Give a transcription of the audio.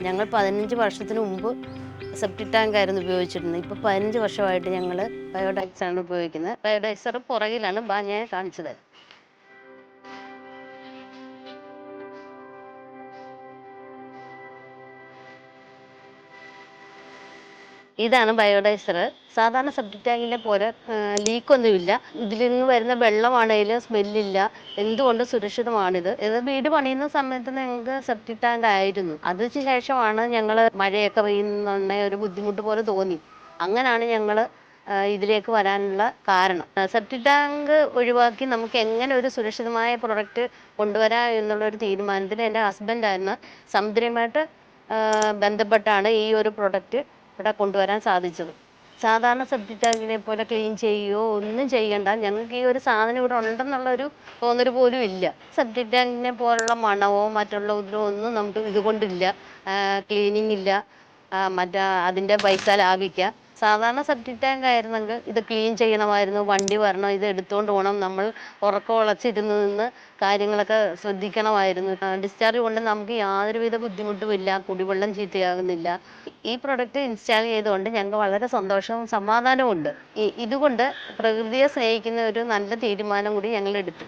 ഞങ്ങൾ 15 വർഷത്തിന് മുമ്പ് സെപ്റ്റിക് ടാങ്ക് ആയിരുന്നു ഉപയോഗിച്ചിരുന്നത്. ഇപ്പോൾ 15 വർഷമായിട്ട് ഞങ്ങൾ ബയോഡൈസർ ആണ് ഉപയോഗിക്കുന്നത്. ബയോഡൈസർ പുറകിലാണ്, ഞാൻ കാണിച്ചു തരാം. ഇതാണ് ബയോഡൈസർ. സാധാരണ സെപ്റ്റിക് ടാങ്കിലെ പോലെ ലീക്കൊന്നുമില്ല. ഇതിൽ നിന്ന് വരുന്ന വെള്ളമാണെങ്കിലും സ്മെല്ലില്ല. എന്തുകൊണ്ട് സുരക്ഷിതമാണിത്. ഇത് വീട് പണിയുന്ന സമയത്ത് ഞങ്ങൾക്ക് സെപ്റ്റിക് ടാങ്ക് ആയിരുന്നു. അതിന് ശേഷമാണ് ഞങ്ങൾ മഴയൊക്കെ പെയ്യുന്നുണ്ടെങ്കിൽ ഒരു ബുദ്ധിമുട്ട് പോലെ തോന്നി. അങ്ങനെയാണ് ഞങ്ങൾ ഇതിലേക്ക് വരാനുള്ള കാരണം. സെപ്റ്റിക് ടാങ്ക് ഒഴിവാക്കി നമുക്ക് എങ്ങനെ ഒരു സുരക്ഷിതമായ പ്രൊഡക്റ്റ് കൊണ്ടുവരാം എന്നുള്ളൊരു തീരുമാനത്തിൽ എൻ്റെ ഹസ്ബൻഡായിരുന്നു സമുദ്രയുമായിട്ട് ബന്ധപ്പെട്ടാണ് ഈ ഒരു പ്രൊഡക്റ്റ് ഇവിടെ കൊണ്ടുവരാൻ സാധിച്ചത്. സാധാരണ സെപ്റ്റിക് ടാങ്കിനെ പോലെ ക്ലീൻ ചെയ്യുകയോ ഒന്നും ചെയ്യണ്ട, ഞങ്ങൾക്ക് ഈ ഒരു സാധനം ഇവിടെ ഉണ്ടെന്നുള്ളൊരു തോന്നൽ പോലും ഇല്ല. സെപ്റ്റിക് ടാങ്കിനെ പോലുള്ള മണമോ മറ്റുള്ള ഉപദ്രവമോ ഒന്നും നമുക്ക് ഇതുകൊണ്ടില്ല. ക്ലീനിങ് ഇല്ല, അതിൻ്റെ പൈസ ലാഭിക്കാം. സാധാരണ സെപ്റ്റിക് ടാങ്ക് ആയിരുന്നെങ്കിൽ ഇത് ക്ലീൻ ചെയ്യണമായിരുന്നു, വണ്ടി വരണം, ഇത് എടുത്തുകൊണ്ട് പോകണം, നമ്മൾ ഉറക്കം ഉളച്ചിരുന്ന് നിന്ന് കാര്യങ്ങളൊക്കെ ശ്രദ്ധിക്കണമായിരുന്നു. ഡിസ്ചാർജ് കൊണ്ട് നമുക്ക് യാതൊരുവിധ ബുദ്ധിമുട്ടുമില്ല, കുടിവെള്ളം ചീത്തയാകുന്നില്ല. ഈ പ്രൊഡക്റ്റ് ഇൻസ്റ്റാൾ ചെയ്തുകൊണ്ട് ഞങ്ങൾക്ക് വളരെ സന്തോഷവും സമാധാനവും ഉണ്ട്. ഇതുകൊണ്ട് പ്രകൃതിയെ സ്നേഹിക്കുന്ന ഒരു നല്ല തീരുമാനം കൂടി ഞങ്ങൾ എടുത്തു.